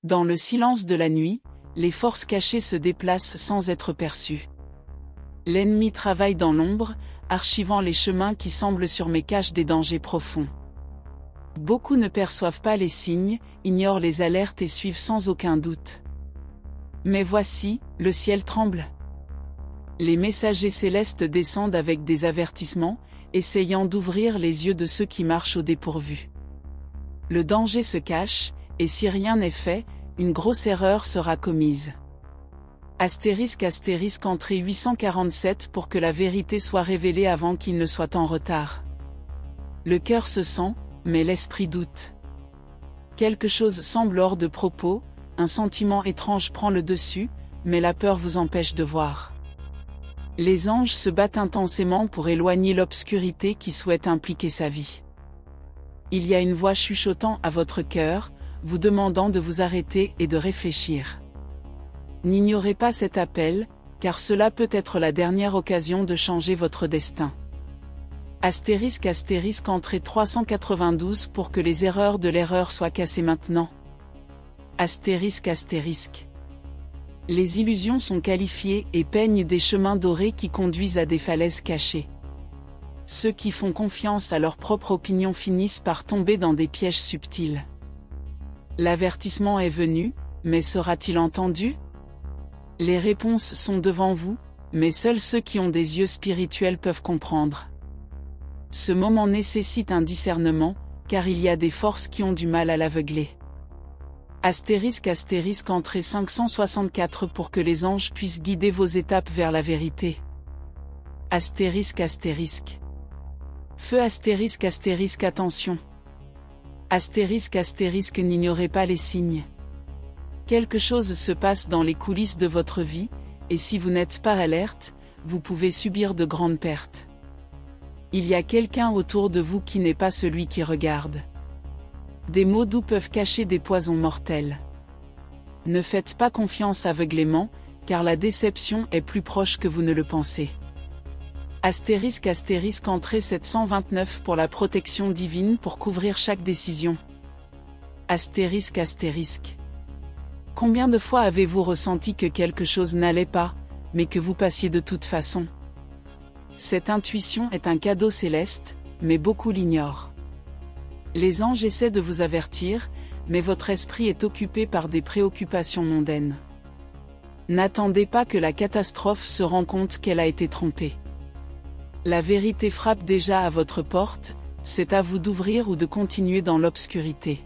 Dans le silence de la nuit, les forces cachées se déplacent sans être perçues. L'ennemi travaille dans l'ombre, archivant les chemins qui semblent sur mes cachent des dangers profonds. Beaucoup ne perçoivent pas les signes, ignorent les alertes et suivent sans aucun doute. Mais voici, le ciel tremble. Les messagers célestes descendent avec des avertissements, essayant d'ouvrir les yeux de ceux qui marchent au dépourvu. Le danger se cache, et si rien n'est fait, une grosse erreur sera commise. ** entrée 847 pour que la vérité soit révélée avant qu'il ne soit en retard. Le cœur se sent, mais l'esprit doute. Quelque chose semble hors de propos, un sentiment étrange prend le dessus, mais la peur vous empêche de voir. Les anges se battent intensément pour éloigner l'obscurité qui souhaite impliquer sa vie. Il y a une voix chuchotant à votre cœur, vous demandant de vous arrêter et de réfléchir. N'ignorez pas cet appel, car cela peut être la dernière occasion de changer votre destin. * entrée 392 pour que les erreurs de l'erreur soient cassées maintenant. ***. Les illusions sont qualifiées et peignent des chemins dorés qui conduisent à des falaises cachées. Ceux qui font confiance à leur propre opinion finissent par tomber dans des pièges subtils. L'avertissement est venu, mais sera-t-il entendu? Les réponses sont devant vous, mais seuls ceux qui ont des yeux spirituels peuvent comprendre. Ce moment nécessite un discernement, car il y a des forces qui ont du mal à l'aveugler. ***, entrée 564 pour que les anges puissent guider vos étapes vers la vérité. ***. Feu attention. ***, n'ignorez pas les signes. Quelque chose se passe dans les coulisses de votre vie, et si vous n'êtes pas alerte, vous pouvez subir de grandes pertes. Il y a quelqu'un autour de vous qui n'est pas celui qui regarde. Des mots doux peuvent cacher des poisons mortels. Ne faites pas confiance aveuglément, car la déception est plus proche que vous ne le pensez. ***, entrée 729 pour la protection divine pour couvrir chaque décision. ***. Combien de fois avez-vous ressenti que quelque chose n'allait pas, mais que vous passiez de toute façon? Cette intuition est un cadeau céleste, mais beaucoup l'ignorent. Les anges essaient de vous avertir, mais votre esprit est occupé par des préoccupations mondaines. N'attendez pas que la catastrophe se rende compte qu'elle a été trompée. La vérité frappe déjà à votre porte, c'est à vous d'ouvrir ou de continuer dans l'obscurité.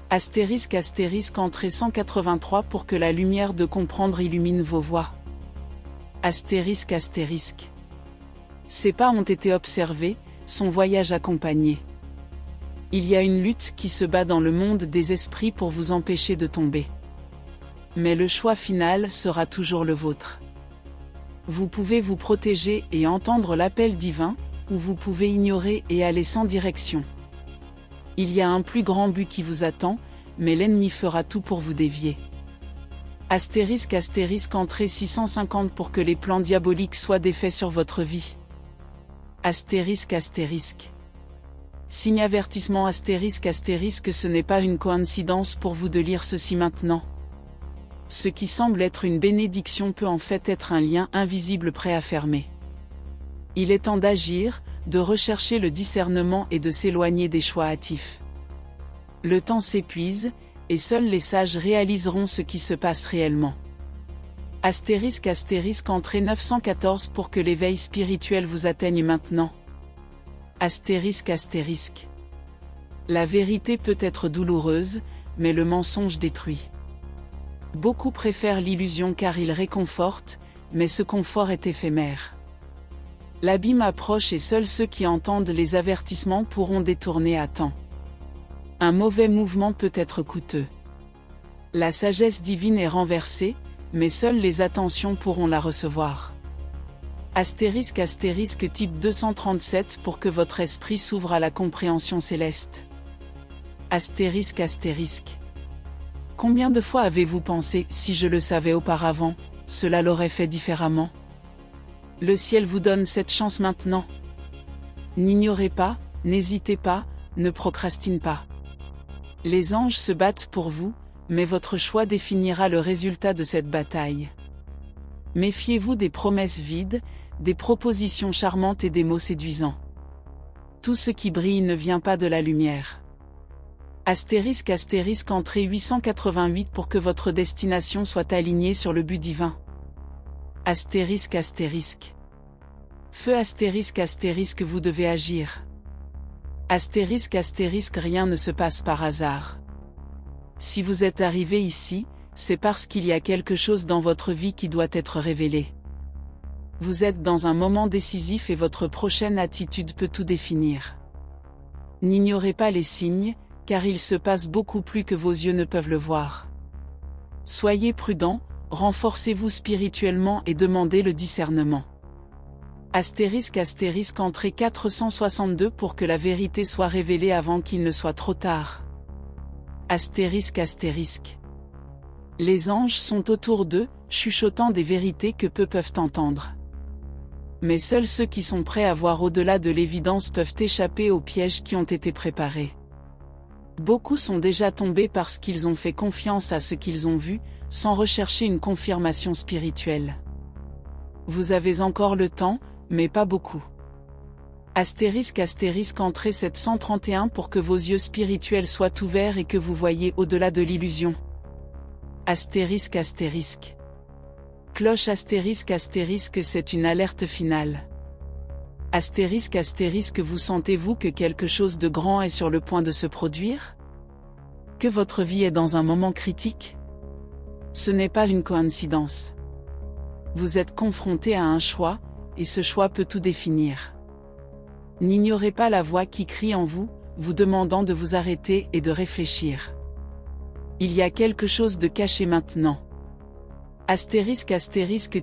***, entrée 183 pour que la lumière de comprendre illumine vos voies. ***. Ses pas ont été observés, son voyage accompagné. Il y a une lutte qui se bat dans le monde des esprits pour vous empêcher de tomber. Mais le choix final sera toujours le vôtre. Vous pouvez vous protéger et entendre l'appel divin, ou vous pouvez ignorer et aller sans direction. Il y a un plus grand but qui vous attend, mais l'ennemi fera tout pour vous dévier. ***, entrée 650 pour que les plans diaboliques soient défaits sur votre vie. ***. Signe avertissement ***, ce n'est pas une coïncidence pour vous de lire ceci maintenant. Ce qui semble être une bénédiction peut en fait être un lien invisible prêt à fermer. Il est temps d'agir, de rechercher le discernement et de s'éloigner des choix hâtifs. Le temps s'épuise, et seuls les sages réaliseront ce qui se passe réellement. ***, entrée 914 pour que l'éveil spirituel vous atteigne maintenant. ***. La vérité peut être douloureuse, mais le mensonge détruit. Beaucoup préfèrent l'illusion car il réconforte, mais ce confort est éphémère. L'abîme approche et seuls ceux qui entendent les avertissements pourront détourner à temps. Un mauvais mouvement peut être coûteux. La sagesse divine est renversée, mais seules les attentions pourront la recevoir. ***, type 237 pour que votre esprit s'ouvre à la compréhension céleste. ***. Combien de fois avez-vous pensé, si je le savais auparavant, cela l'aurait fait différemment? Le ciel vous donne cette chance maintenant. N'ignorez pas, n'hésitez pas, ne procrastinez pas. Les anges se battent pour vous, mais votre choix définira le résultat de cette bataille. Méfiez-vous des promesses vides, des propositions charmantes et des mots séduisants. Tout ce qui brille ne vient pas de la lumière. Astérisque entrée 888 pour que votre destination soit alignée sur le but divin. Astérisque. Feu astérisque vous devez agir. Astérisque rien ne se passe par hasard. Si vous êtes arrivé ici, c'est parce qu'il y a quelque chose dans votre vie qui doit être révélé. Vous êtes dans un moment décisif et votre prochaine attitude peut tout définir. N'ignorez pas les signes, car il se passe beaucoup plus que vos yeux ne peuvent le voir. Soyez prudents, renforcez-vous spirituellement et demandez le discernement. Astérisque entrée 462 pour que la vérité soit révélée avant qu'il ne soit trop tard. Astérisque. Les anges sont autour d'eux, chuchotant des vérités que peu peuvent entendre. Mais seuls ceux qui sont prêts à voir au-delà de l'évidence peuvent échapper aux pièges qui ont été préparés. Beaucoup sont déjà tombés parce qu'ils ont fait confiance à ce qu'ils ont vu, sans rechercher une confirmation spirituelle. Vous avez encore le temps, mais pas beaucoup. Astérisque entrée 731 pour que vos yeux spirituels soient ouverts et que vous voyez au-delà de l'illusion. Astérisque. Cloche astérisque c'est une alerte finale. Astérisque vous sentez-vous que quelque chose de grand est sur le point de se produire? Que votre vie est dans un moment critique? Ce n'est pas une coïncidence. Vous êtes confronté à un choix, et ce choix peut tout définir. N'ignorez pas la voix qui crie en vous, vous demandant de vous arrêter et de réfléchir. Il y a quelque chose de caché maintenant. Astérisque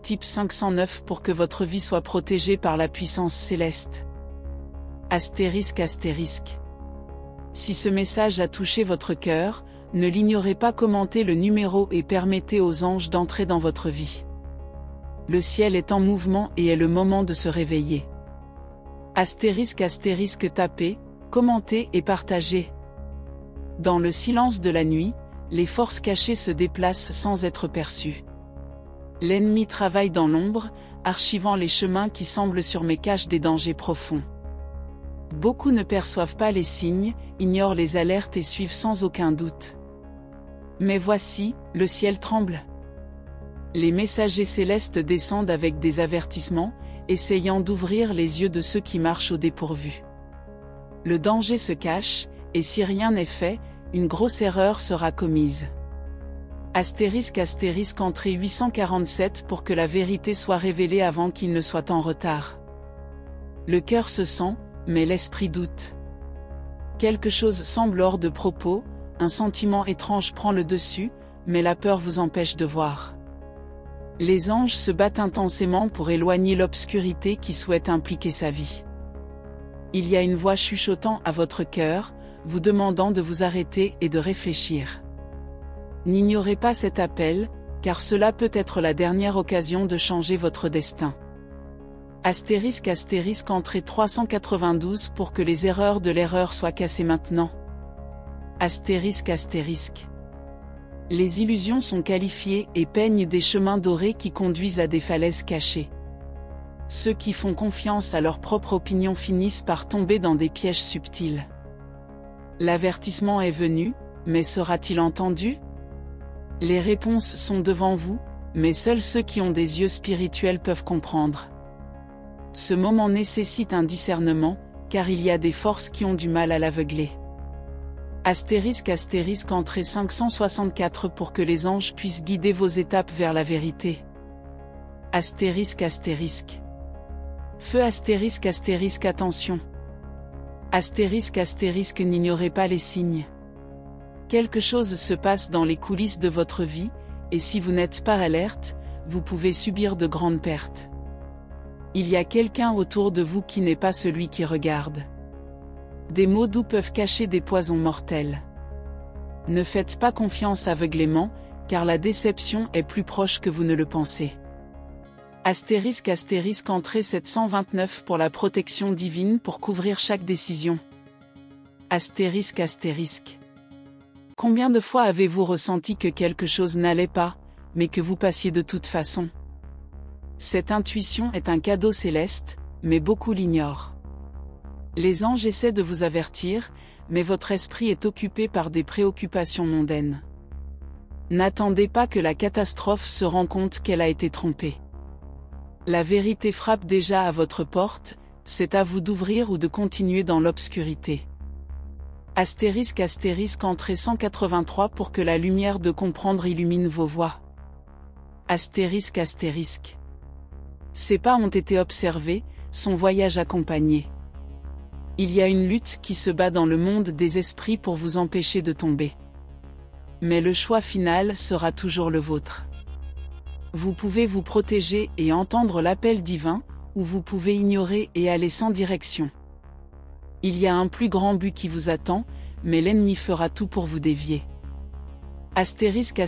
type 509 pour que votre vie soit protégée par la puissance céleste. Astérisque. Si ce message a touché votre cœur, ne l'ignorez pas, commentez le numéro et permettez aux anges d'entrer dans votre vie. Le ciel est en mouvement et est le moment de se réveiller. Astérisque tapez, commentez et partagez. Dans le silence de la nuit, les forces cachées se déplacent sans être perçues. L'ennemi travaille dans l'ombre, archivant les chemins qui semblent sur mes caches des dangers profonds. Beaucoup ne perçoivent pas les signes, ignorent les alertes et suivent sans aucun doute. Mais voici, le ciel tremble. Les messagers célestes descendent avec des avertissements, essayant d'ouvrir les yeux de ceux qui marchent au dépourvu. Le danger se cache, et si rien n'est fait, une grosse erreur sera commise. Astérisque entrée 847 pour que la vérité soit révélée avant qu'il ne soit en retard. Le cœur se sent, mais l'esprit doute. Quelque chose semble hors de propos, un sentiment étrange prend le dessus, mais la peur vous empêche de voir. Les anges se battent intensément pour éloigner l'obscurité qui souhaite impliquer sa vie. Il y a une voix chuchotant à votre cœur, vous demandant de vous arrêter et de réfléchir. N'ignorez pas cet appel, car cela peut être la dernière occasion de changer votre destin. Astérisque entrée 392 pour que les erreurs de l'erreur soient cassées maintenant. Astérisque. Les illusions sont qualifiées et peignent des chemins dorés qui conduisent à des falaises cachées. Ceux qui font confiance à leur propre opinion finissent par tomber dans des pièges subtils. L'avertissement est venu, mais sera-t-il entendu? Les réponses sont devant vous, mais seuls ceux qui ont des yeux spirituels peuvent comprendre. Ce moment nécessite un discernement, car il y a des forces qui ont du mal à l'aveugler. Astérisque entrée 564 pour que les anges puissent guider vos étapes vers la vérité. Astérisque. Feu astérisque attention. Astérisque n'ignorez pas les signes. Quelque chose se passe dans les coulisses de votre vie, et si vous n'êtes pas alerte, vous pouvez subir de grandes pertes. Il y a quelqu'un autour de vous qui n'est pas celui qui regarde. Des mots doux peuvent cacher des poisons mortels. Ne faites pas confiance aveuglément, car la déception est plus proche que vous ne le pensez. Astérisque entrée 729 pour la protection divine pour couvrir chaque décision. Astérisque. Combien de fois avez-vous ressenti que quelque chose n'allait pas, mais que vous passiez de toute façon? Cette intuition est un cadeau céleste, mais beaucoup l'ignorent. Les anges essaient de vous avertir, mais votre esprit est occupé par des préoccupations mondaines. N'attendez pas que la catastrophe se rende compte qu'elle a été trompée. La vérité frappe déjà à votre porte, c'est à vous d'ouvrir ou de continuer dans l'obscurité. Astérisque entrée 183 pour que la lumière de comprendre illumine vos voies. Astérisque. Ses pas ont été observés, son voyage accompagné. Il y a une lutte qui se bat dans le monde des esprits pour vous empêcher de tomber. Mais le choix final sera toujours le vôtre. Vous pouvez vous protéger et entendre l'appel divin, ou vous pouvez ignorer et aller sans direction. Il y a un plus grand but qui vous attend, mais l'ennemi fera tout pour vous dévier. Astérisque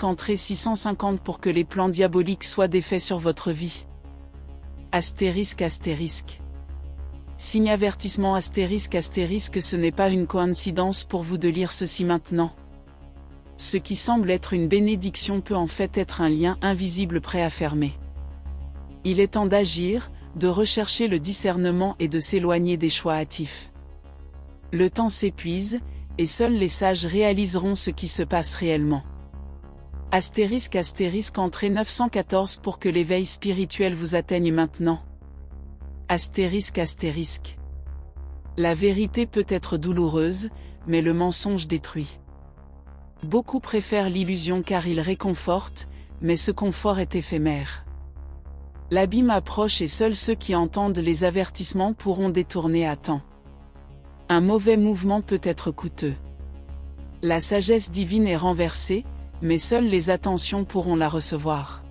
entrée 650 pour que les plans diaboliques soient défaits sur votre vie. Astérisque. Signe avertissement astérisque ce n'est pas une coïncidence pour vous de lire ceci maintenant. Ce qui semble être une bénédiction peut en fait être un lien invisible prêt à fermer. Il est temps d'agir, de rechercher le discernement et de s'éloigner des choix hâtifs. Le temps s'épuise, et seuls les sages réaliseront ce qui se passe réellement. Astérisque entrée 914 pour que l'éveil spirituel vous atteigne maintenant. Astérisque. La vérité peut être douloureuse, mais le mensonge détruit. Beaucoup préfèrent l'illusion car il réconforte, mais ce confort est éphémère. L'abîme approche et seuls ceux qui entendent les avertissements pourront détourner à temps. Un mauvais mouvement peut être coûteux. La sagesse divine est renversée, mais seules les attentions pourront la recevoir.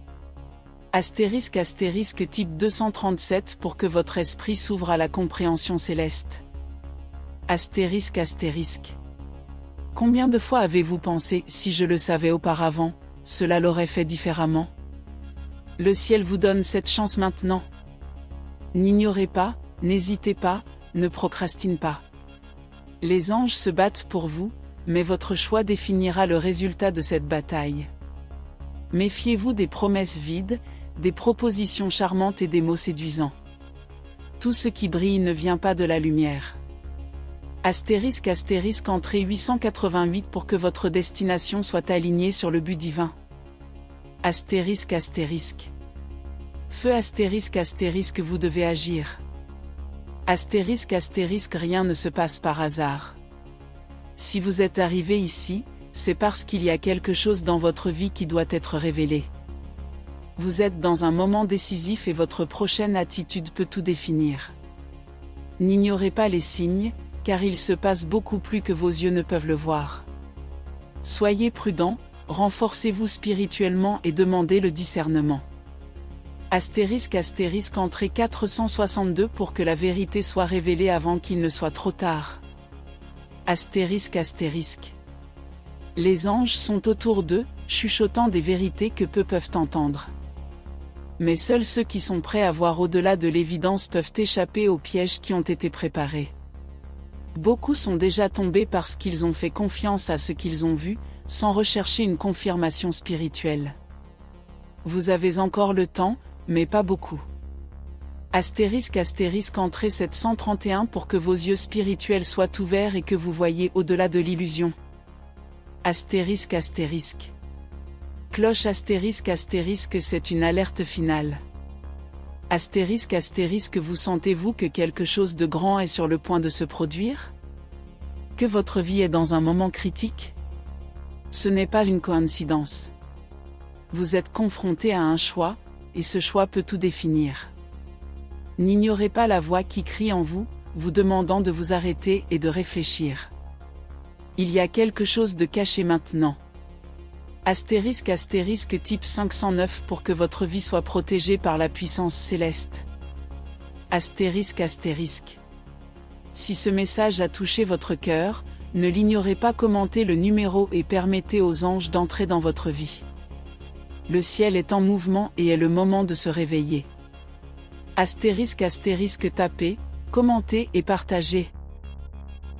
Astérisque type 237 pour que votre esprit s'ouvre à la compréhension céleste. Astérisque. Combien de fois avez-vous pensé, si je le savais auparavant, cela l'aurait fait différemment? Le ciel vous donne cette chance maintenant. N'ignorez pas, n'hésitez pas, ne procrastinez pas. Les anges se battent pour vous, mais votre choix définira le résultat de cette bataille. Méfiez-vous des promesses vides, des propositions charmantes et des mots séduisants. Tout ce qui brille ne vient pas de la lumière. Astérisque entrée 888 pour que votre destination soit alignée sur le but divin. Astérisque. Feu astérisque vous devez agir. Astérisque rien ne se passe par hasard. Si vous êtes arrivé ici, c'est parce qu'il y a quelque chose dans votre vie qui doit être révélé. Vous êtes dans un moment décisif et votre prochaine attitude peut tout définir. N'ignorez pas les signes, car il se passe beaucoup plus que vos yeux ne peuvent le voir. Soyez prudents, renforcez-vous spirituellement et demandez le discernement. Astérisque entrée 462 pour que la vérité soit révélée avant qu'il ne soit trop tard. Astérisque. Les anges sont autour d'eux, chuchotant des vérités que peu peuvent entendre. Mais seuls ceux qui sont prêts à voir au-delà de l'évidence peuvent échapper aux pièges qui ont été préparés. Beaucoup sont déjà tombés parce qu'ils ont fait confiance à ce qu'ils ont vu, sans rechercher une confirmation spirituelle. Vous avez encore le temps, mais pas beaucoup. Astérisque entrée 731 pour que vos yeux spirituels soient ouverts et que vous voyez au-delà de l'illusion. Astérisque. Cloche astérisque c'est une alerte finale. Astérisque vous sentez-vous que quelque chose de grand est sur le point de se produire? Que votre vie est dans un moment critique? Ce n'est pas une coïncidence. Vous êtes confronté à un choix, et ce choix peut tout définir. N'ignorez pas la voix qui crie en vous, vous demandant de vous arrêter et de réfléchir. Il y a quelque chose de caché maintenant. Astérisque type 509 pour que votre vie soit protégée par la puissance céleste. Astérisque. Si ce message a touché votre cœur, ne l'ignorez pas, commentez le numéro et permettez aux anges d'entrer dans votre vie. Le ciel est en mouvement et est le moment de se réveiller. Astérisque tapez, commentez et partagez.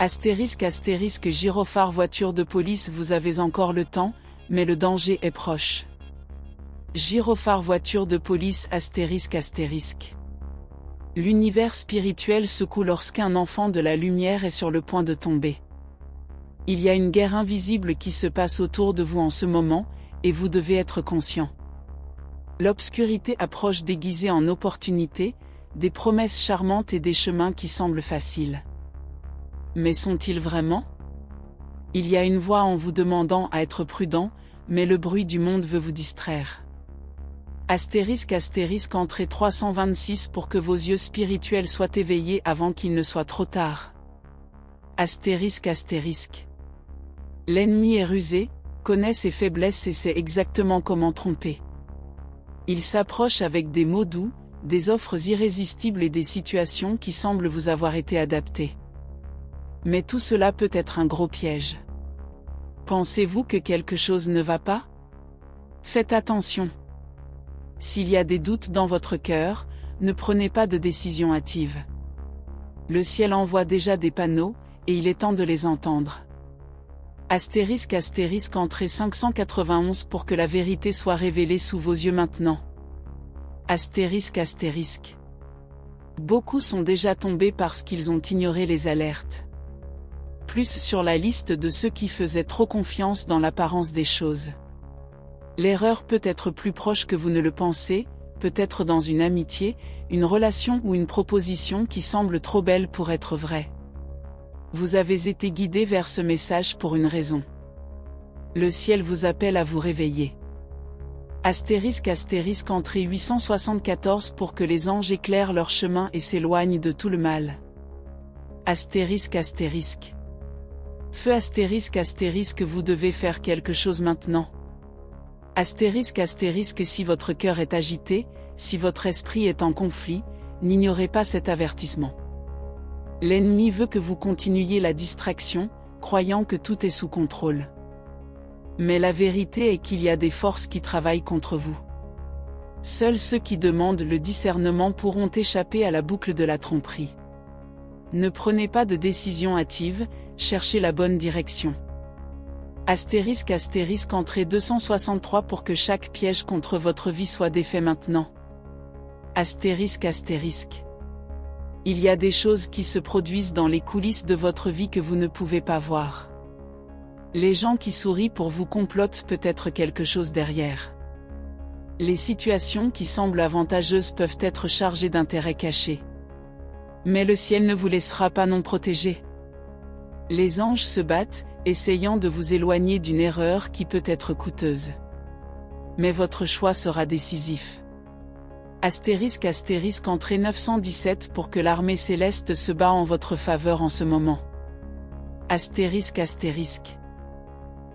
Astérisque gyrophare voiture de police, vous avez encore le temps, mais le danger est proche. Gyrophare voiture de police astérisque. L'univers spirituel secoue lorsqu'un enfant de la lumière est sur le point de tomber. Il y a une guerre invisible qui se passe autour de vous en ce moment, et vous devez être conscient. L'obscurité approche déguisée en opportunité, des promesses charmantes et des chemins qui semblent faciles. Mais sont-ils vraiment? Il y a une voix en vous demandant à être prudent, mais le bruit du monde veut vous distraire. Astérisque entrée 326 pour que vos yeux spirituels soient éveillés avant qu'il ne soit trop tard. Astérisque. L'ennemi est rusé, connaît ses faiblesses et sait exactement comment tromper. Il s'approche avec des mots doux, des offres irrésistibles et des situations qui semblent vous avoir été adaptées. Mais tout cela peut être un gros piège. Pensez-vous que quelque chose ne va pas? Faites attention. S'il y a des doutes dans votre cœur, ne prenez pas de décision hâtive. Le ciel envoie déjà des panneaux, et il est temps de les entendre. Astérisque entrée 591 pour que la vérité soit révélée sous vos yeux maintenant. Astérisque. Beaucoup sont déjà tombés parce qu'ils ont ignoré les alertes. Plus sur la liste de ceux qui faisaient trop confiance dans l'apparence des choses. L'erreur peut être plus proche que vous ne le pensez, peut-être dans une amitié, une relation ou une proposition qui semble trop belle pour être vraie. Vous avez été guidé vers ce message pour une raison. Le ciel vous appelle à vous réveiller. Astérisque entrée 874 pour que les anges éclairent leur chemin et s'éloignent de tout le mal. Astérisque. Feu astérisque vous devez faire quelque chose maintenant. Astérisque si votre cœur est agité, si votre esprit est en conflit, n'ignorez pas cet avertissement. L'ennemi veut que vous continuiez la distraction, croyant que tout est sous contrôle. Mais la vérité est qu'il y a des forces qui travaillent contre vous. Seuls ceux qui demandent le discernement pourront échapper à la boucle de la tromperie. Ne prenez pas de décision hâtive, cherchez la bonne direction. Astérisque entrée 263 pour que chaque piège contre votre vie soit défait maintenant. Astérisque. Il y a des choses qui se produisent dans les coulisses de votre vie que vous ne pouvez pas voir. Les gens qui sourient pour vous complotent peut-être quelque chose derrière. Les situations qui semblent avantageuses peuvent être chargées d'intérêts cachés. Mais le ciel ne vous laissera pas non protégé. Les anges se battent, essayant de vous éloigner d'une erreur qui peut être coûteuse. Mais votre choix sera décisif. Astérisque entrée 917 pour que l'armée céleste se bat en votre faveur en ce moment. Astérisque.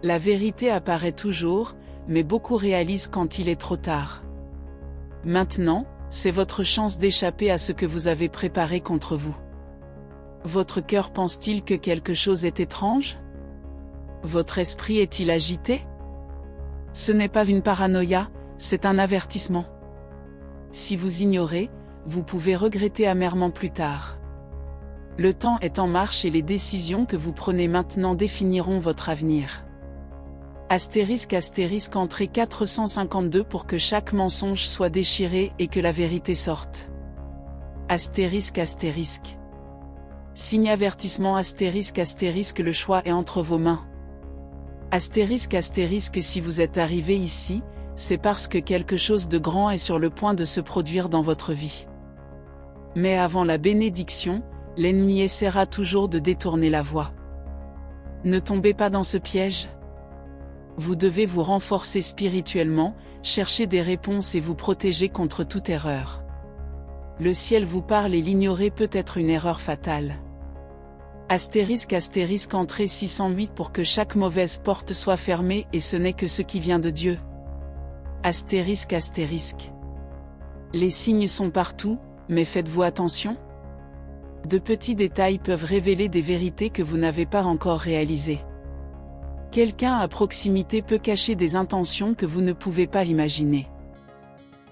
La vérité apparaît toujours, mais beaucoup réalisent quand il est trop tard. Maintenant, c'est votre chance d'échapper à ce que vous avez préparé contre vous. Votre cœur pense-t-il que quelque chose est étrange? Votre esprit est-il agité? Ce n'est pas une paranoïa, c'est un avertissement. Si vous ignorez, vous pouvez regretter amèrement plus tard. Le temps est en marche et les décisions que vous prenez maintenant définiront votre avenir. Astérisque entrée 452 pour que chaque mensonge soit déchiré et que la vérité sorte. Astérisque. Signe avertissement astérisque le choix est entre vos mains. Astérisque si vous êtes arrivé ici, c'est parce que quelque chose de grand est sur le point de se produire dans votre vie. Mais avant la bénédiction, l'ennemi essaiera toujours de détourner la voie. Ne tombez pas dans ce piège. Vous devez vous renforcer spirituellement, chercher des réponses et vous protéger contre toute erreur. Le ciel vous parle et l'ignorer peut être une erreur fatale. Astérisque entrée 608 pour que chaque mauvaise porte soit fermée et ce n'est que ce qui vient de Dieu. Astérisque. Les signes sont partout, mais faites-vous attention. De petits détails peuvent révéler des vérités que vous n'avez pas encore réalisées. Quelqu'un à proximité peut cacher des intentions que vous ne pouvez pas imaginer.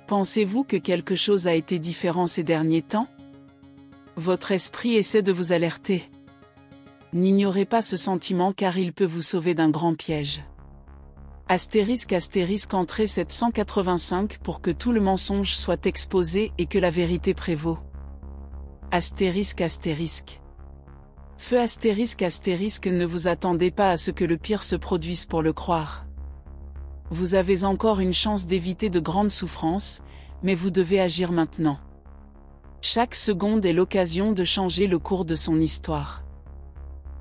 Pensez-vous que quelque chose a été différent ces derniers temps? Votre esprit essaie de vous alerter. N'ignorez pas ce sentiment car il peut vous sauver d'un grand piège. Astérisque entrée 785 pour que tout le mensonge soit exposé et que la vérité prévaut. Astérisque. Feu astérisque ne vous attendez pas à ce que le pire se produise pour le croire. Vous avez encore une chance d'éviter de grandes souffrances, mais vous devez agir maintenant. Chaque seconde est l'occasion de changer le cours de son histoire.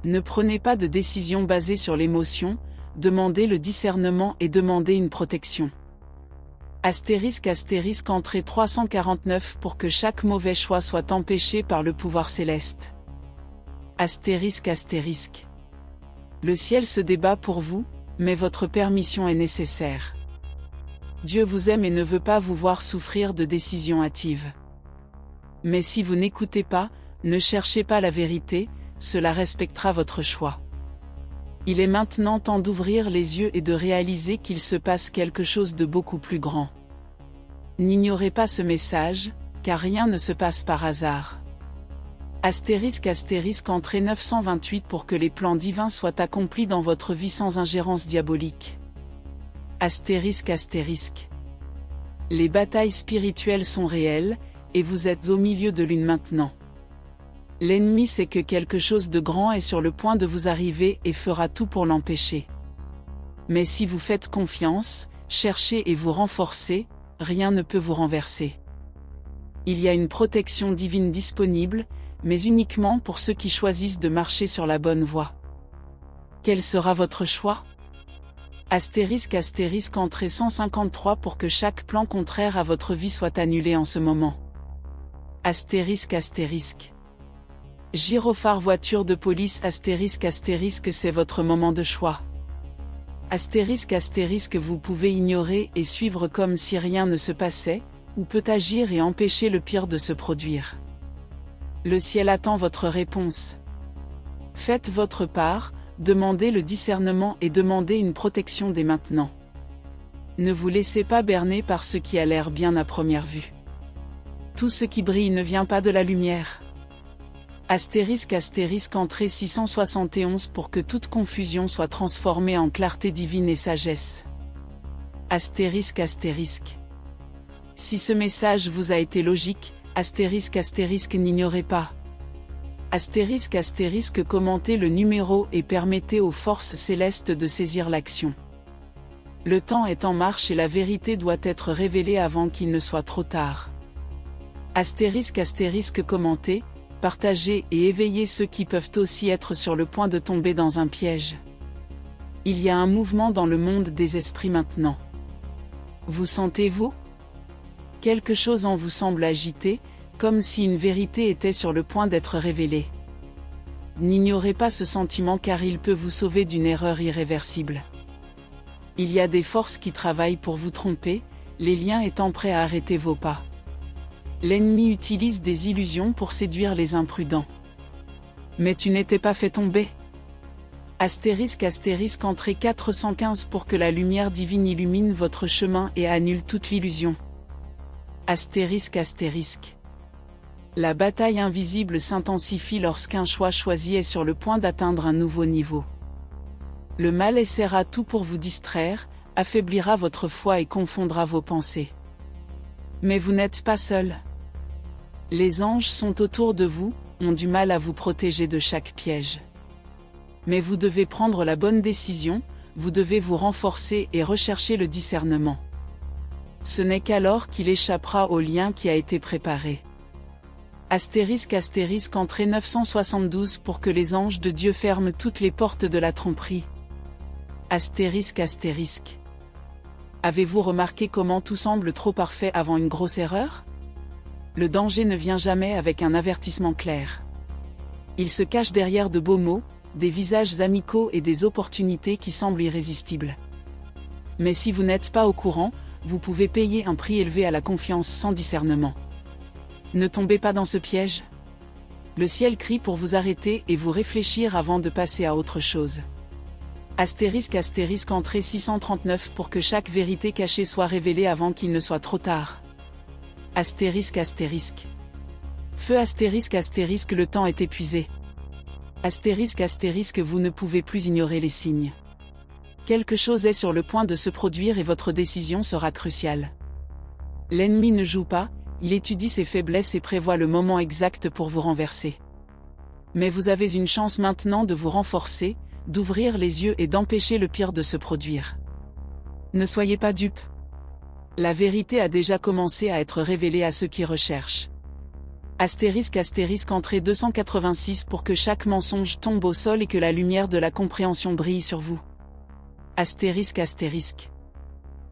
Ne prenez pas de décision basée sur l'émotion, demandez le discernement et demandez une protection. Astérisque entrée 349 pour que chaque mauvais choix soit empêché par le pouvoir céleste. Astérisque. Le ciel se débat pour vous, mais votre permission est nécessaire. Dieu vous aime et ne veut pas vous voir souffrir de décisions hâtives. Mais si vous n'écoutez pas, ne cherchez pas la vérité, cela respectera votre choix. Il est maintenant temps d'ouvrir les yeux et de réaliser qu'il se passe quelque chose de beaucoup plus grand. N'ignorez pas ce message, car rien ne se passe par hasard. Astérisque entrée 928 pour que les plans divins soient accomplis dans votre vie sans ingérence diabolique. Astérisque. Les batailles spirituelles sont réelles, et vous êtes au milieu de l'une maintenant. L'ennemi sait que quelque chose de grand est sur le point de vous arriver et fera tout pour l'empêcher. Mais si vous faites confiance, cherchez et vous renforcez, rien ne peut vous renverser. Il y a une protection divine disponible, mais uniquement pour ceux qui choisissent de marcher sur la bonne voie. Quel sera votre choix? Astérisque entrée 153 pour que chaque plan contraire à votre vie soit annulé en ce moment. Astérisque. Gyrophare voiture de police astérisque c'est votre moment de choix. Astérisque vous pouvez ignorer et suivre comme si rien ne se passait, ou peut agir et empêcher le pire de se produire. Le ciel attend votre réponse. Faites votre part, demandez le discernement et demandez une protection dès maintenant. Ne vous laissez pas berner par ce qui a l'air bien à première vue. Tout ce qui brille ne vient pas de la lumière. Astérisque entrée 671 pour que toute confusion soit transformée en clarté divine et sagesse. Astérisque. Si ce message vous a été logique, astérisque n'ignorez pas. Astérisque commentez le numéro et permettez aux forces célestes de saisir l'action. Le temps est en marche et la vérité doit être révélée avant qu'il ne soit trop tard. Astérisque commentez, partagez et éveillez ceux qui peuvent aussi être sur le point de tomber dans un piège. Il y a un mouvement dans le monde des esprits maintenant. Vous sentez-vous? Quelque chose en vous semble agité, comme si une vérité était sur le point d'être révélée. N'ignorez pas ce sentiment car il peut vous sauver d'une erreur irréversible. Il y a des forces qui travaillent pour vous tromper, les liens étant prêts à arrêter vos pas. L'ennemi utilise des illusions pour séduire les imprudents. Mais tu n'étais pas fait tomber. Astérisque entrée 415 pour que la lumière divine illumine votre chemin et annule toute l'illusion. Astérisque. La bataille invisible s'intensifie lorsqu'un choix choisi est sur le point d'atteindre un nouveau niveau. Le mal essaiera tout pour vous distraire, affaiblira votre foi et confondra vos pensées. Mais vous n'êtes pas seul. Les anges sont autour de vous, ont du mal à vous protéger de chaque piège. Mais vous devez prendre la bonne décision, vous devez vous renforcer et rechercher le discernement. Ce n'est qu'alors qu'il échappera au lien qui a été préparé. Astérisque entrée 972 pour que les anges de Dieu ferment toutes les portes de la tromperie. Astérisque. Avez-vous remarqué comment tout semble trop parfait avant une grosse erreur? Le danger ne vient jamais avec un avertissement clair. Il se cache derrière de beaux mots, des visages amicaux et des opportunités qui semblent irrésistibles. Mais si vous n'êtes pas au courant, vous pouvez payer un prix élevé à la confiance sans discernement. Ne tombez pas dans ce piège. Le ciel crie pour vous arrêter et vous réfléchir avant de passer à autre chose. Astérisque entrée 639 pour que chaque vérité cachée soit révélée avant qu'il ne soit trop tard. Astérisque. Feu astérisque le temps est épuisé. Astérisque vous ne pouvez plus ignorer les signes. Quelque chose est sur le point de se produire et votre décision sera cruciale. L'ennemi ne joue pas, il étudie ses faiblesses et prévoit le moment exact pour vous renverser. Mais vous avez une chance maintenant de vous renforcer, d'ouvrir les yeux et d'empêcher le pire de se produire. Ne soyez pas dupes. La vérité a déjà commencé à être révélée à ceux qui recherchent. Entrée 286 pour que chaque mensonge tombe au sol et que la lumière de la compréhension brille sur vous.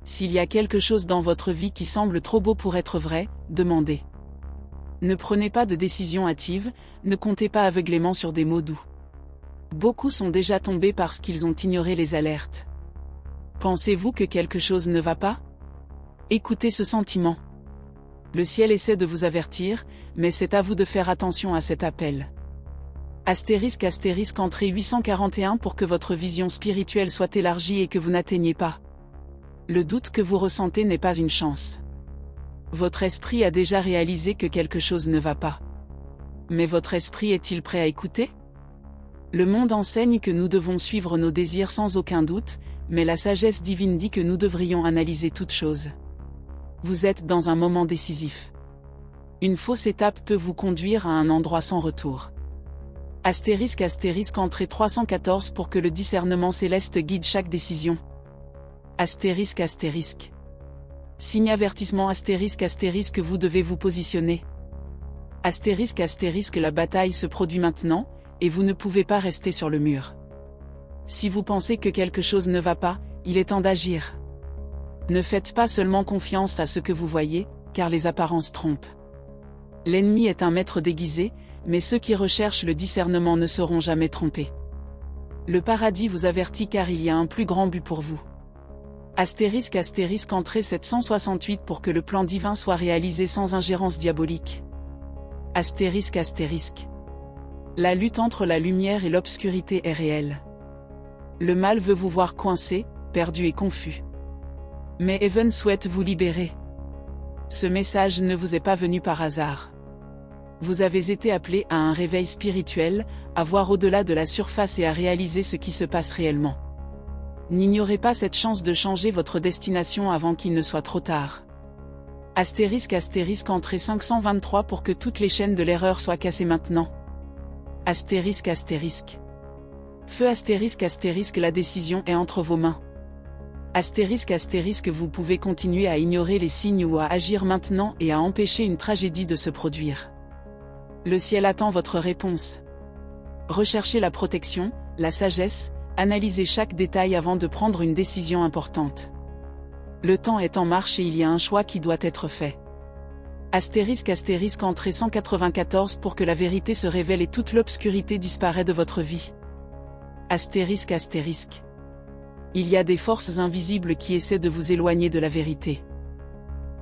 S'il y a quelque chose dans votre vie qui semble trop beau pour être vrai, demandez. Ne prenez pas de décision hâtive, ne comptez pas aveuglément sur des mots doux. Beaucoup sont déjà tombés parce qu'ils ont ignoré les alertes. Pensez-vous que quelque chose ne va pas? Écoutez ce sentiment. Le ciel essaie de vous avertir, mais c'est à vous de faire attention à cet appel. Entrée 841 pour que votre vision spirituelle soit élargie et que vous n'atteigniez pas. Le doute que vous ressentez n'est pas une chance. Votre esprit a déjà réalisé que quelque chose ne va pas. Mais votre esprit est-il prêt à écouter? Le monde enseigne que nous devons suivre nos désirs sans aucun doute, mais la sagesse divine dit que nous devrions analyser toute chose. Vous êtes dans un moment décisif. Une fausse étape peut vous conduire à un endroit sans retour. Entrée 314 pour que le discernement céleste guide chaque décision. Signe avertissement vous devez vous positionner. La bataille se produit maintenant, et vous ne pouvez pas rester sur le mur. Si vous pensez que quelque chose ne va pas, il est temps d'agir. Ne faites pas seulement confiance à ce que vous voyez, car les apparences trompent. L'ennemi est un maître déguisé, mais ceux qui recherchent le discernement ne seront jamais trompés. Le paradis vous avertit car il y a un plus grand but pour vous. Entrée 768 pour que le plan divin soit réalisé sans ingérence diabolique. La lutte entre la lumière et l'obscurité est réelle. Le mal veut vous voir coincé, perdu et confus. Mais Heaven souhaite vous libérer. Ce message ne vous est pas venu par hasard. Vous avez été appelé à un réveil spirituel, à voir au-delà de la surface et à réaliser ce qui se passe réellement. N'ignorez pas cette chance de changer votre destination avant qu'il ne soit trop tard. Entrée 523 pour que toutes les chaînes de l'erreur soient cassées maintenant. Feu la décision est entre vos mains. Vous pouvez continuer à ignorer les signes ou à agir maintenant et à empêcher une tragédie de se produire. Le ciel attend votre réponse. Recherchez la protection, la sagesse, analysez chaque détail avant de prendre une décision importante. Le temps est en marche et il y a un choix qui doit être fait. Entrée 194 pour que la vérité se révèle et toute l'obscurité disparaît de votre vie. Il y a des forces invisibles qui essaient de vous éloigner de la vérité.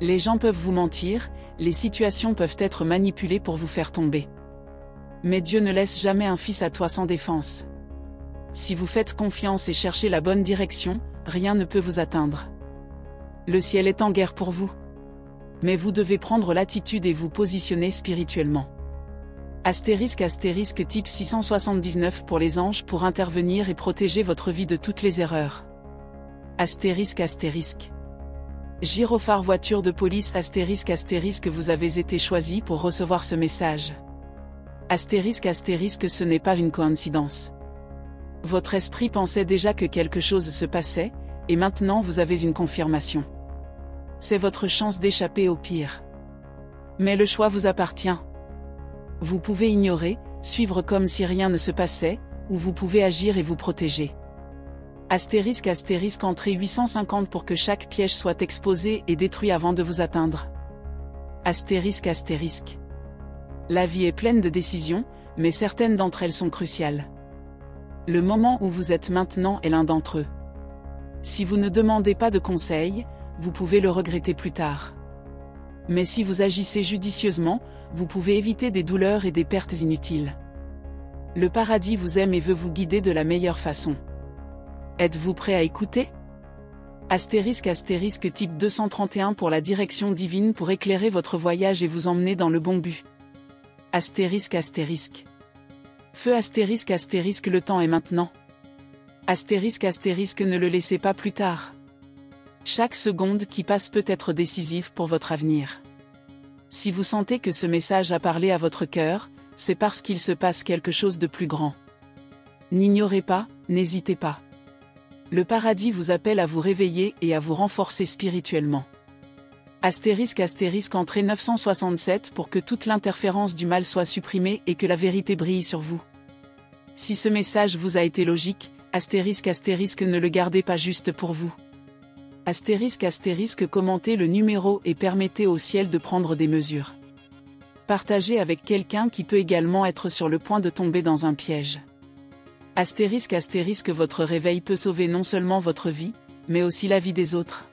Les gens peuvent vous mentir, les situations peuvent être manipulées pour vous faire tomber. Mais Dieu ne laisse jamais un fils à toi sans défense. Si vous faites confiance et cherchez la bonne direction, rien ne peut vous atteindre. Le ciel est en guerre pour vous. Mais vous devez prendre l'attitude et vous positionner spirituellement. Type 679 pour les anges pour intervenir et protéger votre vie de toutes les erreurs. Gyrophare voiture de police vous avez été choisi pour recevoir ce message. Ce n'est pas une coïncidence. Votre esprit pensait déjà que quelque chose se passait, et maintenant vous avez une confirmation. C'est votre chance d'échapper au pire. Mais le choix vous appartient. Vous pouvez ignorer, suivre comme si rien ne se passait, ou vous pouvez agir et vous protéger. Entrée 850 pour que chaque piège soit exposé et détruit avant de vous atteindre. La vie est pleine de décisions, mais certaines d'entre elles sont cruciales. Le moment où vous êtes maintenant est l'un d'entre eux. Si vous ne demandez pas de conseils, vous pouvez le regretter plus tard. Mais si vous agissez judicieusement, vous pouvez éviter des douleurs et des pertes inutiles. Le paradis vous aime et veut vous guider de la meilleure façon. Êtes-vous prêt à écouter? Type 231 pour la direction divine pour éclairer votre voyage et vous emmener dans le bon but. Feu astérisque astérisque le temps est maintenant. Astérisque astérisque ne le laissez pas plus tard. Chaque seconde qui passe peut être décisive pour votre avenir. Si vous sentez que ce message a parlé à votre cœur, c'est parce qu'il se passe quelque chose de plus grand. N'ignorez pas, n'hésitez pas. Le paradis vous appelle à vous réveiller et à vous renforcer spirituellement. Astérisque astérisque entrée 967 pour que toute l'interférence du mal soit supprimée et que la vérité brille sur vous. Si ce message vous a été logique, astérisque astérisque ne le gardez pas juste pour vous. Astérisque astérisque commentez le numéro et permettez au ciel de prendre des mesures. Partagez avec quelqu'un qui peut également être sur le point de tomber dans un piège. Astérisque astérisque votre réveil peut sauver non seulement votre vie, mais aussi la vie des autres.